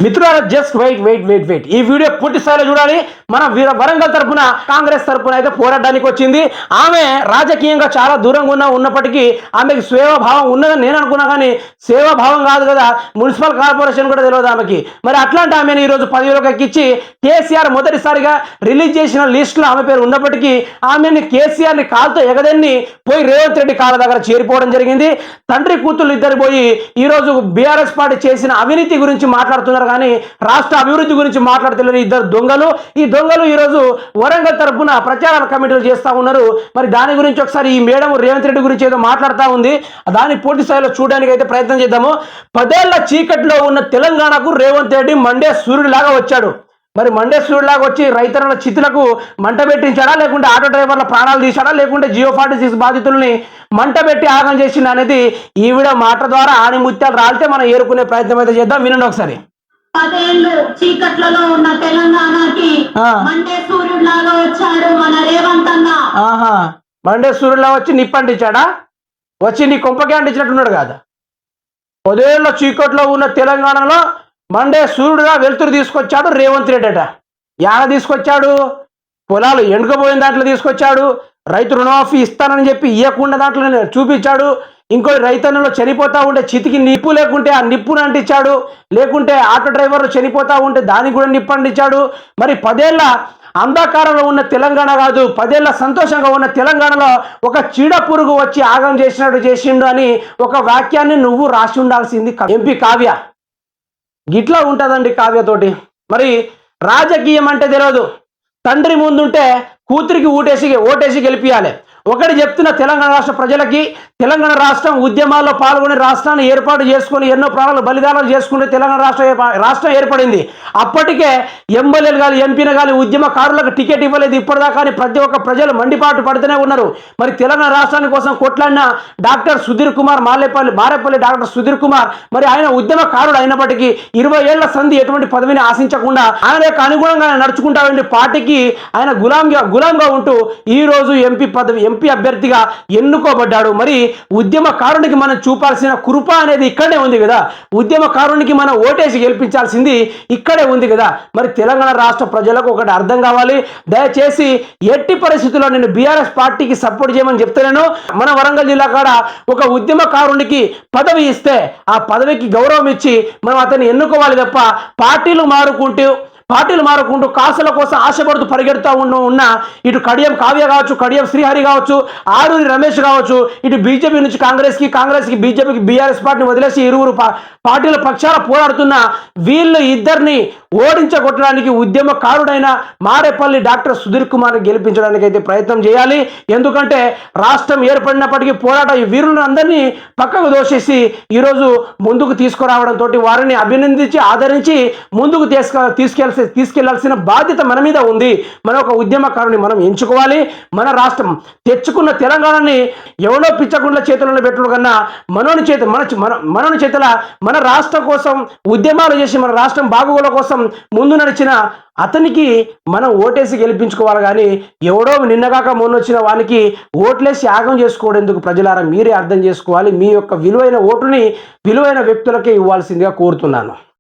మిత్రులారా just wait ఈ video పూర్తి స్థాయిలో చూడాలి. మన వరంగల్ తరపున కాంగ్రెస్ తరపున అయితే పోరాటానికి వచ్చింది. ఆమె రాజకీయంగా చాలా దూరంగా ఉన్నప్పటికీ ఆమెకి సేవాభావం ఉన్నదని నేను అనుకున్నా, కానీ సేవాభావం కాదు కదా, మున్సిపల్ కార్పొరేషన్ కూడా తెలియదు ఆమెకి. మరి అట్లాంటి ఆమెను ఈరోజు పదవిలోకి ఎక్కించి కేసీఆర్ మొదటిసారిగా రిలీజ్ చేసిన లిస్టులో ఆమె పేరు ఉన్నప్పటికీ ఆమెని కేసీఆర్ని కాలుతో ఎగదన్ని పోయి రేవంత్ రెడ్డి కాళ్ళ దగ్గర చేరిపోవడం జరిగింది. తండ్రి కూతుళ్ళు ఇద్దరు పోయి ఈరోజు బీఆర్ఎస్ పార్టీ చేసిన అవినీతి గురించి మాట్లాడుతున్నారు, కానీ రాష్ట్ర అభివృద్ధి గురించి మాట్లాడుతున్నారు ఇద్దరు దొంగలు. ఈ దొంగలు ఈరోజు వరంగల్ తరపున ప్రచార కమిటీలు చేస్తూ ఉన్నారు. మరి దాని గురించి ఒకసారి ఈ మేడం రేవంత్ రెడ్డి గురించి ఏదో మాట్లాడుతూ ఉంది, దాన్ని పూర్తి స్థాయిలో చూడడానికి అయితే ప్రయత్నం చేద్దాము. 10 ఏళ్ల చీకట్లో ఉన్న తెలంగాణకు రేవంత్ రెడ్డి మండే సూర్యుడిలాగా వచ్చాడు. మరి మండే సూర్యుడిలాగా వచ్చి రైతుల చితులకు మంట పెట్టించాడా, లేకుంటే ఆటో డ్రైవర్ల ప్రాణాలు తీశాడా, లేకుంటే జియో 46 బాధితుల్ని మంట పెట్టి ఆగం చేసిండు అనేది ఈవిడ మాట ద్వారా ఆణిముత్యాలు రాలితే మనం ఏరుకునే ప్రయత్నం అయితే చేద్దాం. వినండి ఒకసారి. 10 ఏళ్ళు చీకట్లలో ఉన్న తెలంగాణకి మండే సూర్యుడిలాగా వచ్చాడు మన రేవంత్ అన్న. మండే సూర్యుడిలా వచ్చి నిప్పంటించాడా? వచ్చి నీ కొంపకే అంటించినట్టున్నాడు కాదా? 10 ఏళ్ళ చీకట్లో ఉన్న తెలంగాణలో మండే సూర్యుడుగా వెలుతురు తీసుకొచ్చాడు రేవంత్ రెడ్డి అట. యాడ తీసుకొచ్చాడు? పొలాలు ఎండుకపోయిన దాంట్లో తీసుకొచ్చాడు. రైతు రుణమాఫీ ఇస్తానని చెప్పి ఇవ్వకుండా దాంట్లో చూపించాడు. ఇంకో రైతన్నులో చనిపోతూ ఉంటే చితికి నిప్పు లేకుంటే ఆ నిప్పును అంటించాడు. లేకుంటే ఆటో డ్రైవర్లు చనిపోతూ ఉంటే దానికి కూడా నిప్పు అంటించాడు. మరి 10 ఏళ్ళ అంధకారంలో ఉన్న తెలంగాణ కాదు, 10 ఏళ్ళ సంతోషంగా ఉన్న తెలంగాణలో ఒక చీడ పురుగు వచ్చి ఆగం చేసినట్టు చేసిండు అని ఒక వాక్యాన్ని నువ్వు రాసి ఉండాల్సింది ఎంపీ కావ్య. గిట్లా ఉంటుందండి కావ్యతోటి. మరి రాజకీయం అంటే తెలియదు, తండ్రి ముందుంటే కూతురికి ఓటేసి గెలిపియాలి. ఒకటి చెప్తున్న తెలంగాణ రాష్ట్ర ప్రజలకి, తెలంగాణ రాష్ట్రం ఉద్యమాల్లో పాల్గొని రాష్ట్రాన్ని ఏర్పాటు చేసుకుని ఎన్నో ప్రాణాలు బలిదానాలు చేసుకుంటే తెలంగాణ రాష్ట్రం ఏర్పడింది. అప్పటికే ఎమ్మెల్యేలు కానీ ఎంపీలు కానీ ఉద్యమకారులకు టికెట్ ఇవ్వలేదు ఇప్పటిదాకా, ప్రతి ఒక్క ప్రజలు మండిపాటు పడుతూనే ఉన్నారు. మరి తెలంగాణ రాష్ట్రానికి కోసం కొట్లాడిన డాక్టర్ సుధీర్ కుమార్ మారేపల్లి డాక్టర్ సుధీర్ కుమార్, మరి ఆయన ఉద్యమకారుడు అయినప్పటికీ 20 ఏళ్ల సంధి ఎటువంటి పదవిని ఆశించకుండా ఆయన యొక్క అనుగుణంగా నడుచుకుంటా ఉండి పార్టీకి ఆయన గులాంగా ఉంటూ ఈ రోజు ఎంపీ అభ్యర్థిగా ఎన్నుకోబడ్డాడు. మరి ఉద్యమకారునికి మనం చూపాల్సిన కృప అనేది ఇక్కడే ఉంది కదా, ఉద్యమకారునికి మనం ఓటేసి గెలిపించాల్సింది ఇక్కడే ఉంది కదా. మరి తెలంగాణ రాష్ట్ర ప్రజలకు ఒకటి అర్థం కావాలి, దయచేసి ఎట్టి పరిస్థితుల్లో నేను బీఆర్ఎస్ పార్టీకి సపోర్ట్ చేయమని చెప్తున్నాను. మన వరంగల్ జిల్లా కాడ ఒక ఉద్యమకారునికి పదవి ఇస్తే ఆ పదవికి గౌరవం ఇచ్చి మనం అతన్ని ఎన్నుకోవాలి తప్ప పార్టీలు మారుకుంటూ కాసుల కోసం ఆశపడుతూ పరిగెడుతూ ఉన్న ఇటు కడియం కావ్య కావచ్చు, కడియం శ్రీహరి కావచ్చు, ఆరూరి రమేష్ కావచ్చు, ఇటు బీజేపీ నుంచి కాంగ్రెస్కి బీజేపీకి బీఆర్ఎస్ పార్టీని వదిలేసి ఇరువురు పార్టీల పక్షాన పోరాడుతున్న వీళ్ళు ఇద్దరిని ఓడించగొట్టడానికి ఉద్యమకారుడైన మారేపల్లి డాక్టర్ సుధీర్ కుమార్ని గెలిపించడానికి అయితే ప్రయత్నం చేయాలి. ఎందుకంటే రాష్ట్రం ఏర్పడినప్పటికీ పోరాట వీరులను అందరినీ పక్కకు దోషేసి ఈరోజు ముందుకు తీసుకురావడంతో వారిని అభినందించి ఆదరించి ముందుకు తీసుకెళ్లాల్సిన బాధ్యత మన మీద ఉంది. మన ఒక ఉద్యమకారుని మనం ఎంచుకోవాలి. మన రాష్ట్రం తెచ్చుకున్న తెలంగాణని ఎవడో పిచ్చగుండ్ల చేతుల్లో పెట్టడం కన్నా మనోని చేతుల మన రాష్ట్రం కోసం ఉద్యమాలు చేసి మన రాష్ట్రం బాగోగుల కోసం ముందు నడిచిన అతనికి మనం ఓటేసి గెలిపించుకోవాలి. కానీ ఎవడో నిన్నగాక మొన్నొచ్చిన వానికి ఓట్లేసి యాగం చేసుకోవడం ఎందుకు? ప్రజలారా మీరే అర్థం చేసుకోవాలి. మీ యొక్క విలువైన ఓటుని విలువైన వ్యక్తులకే ఇవ్వాల్సిందిగా కోరుతున్నాను.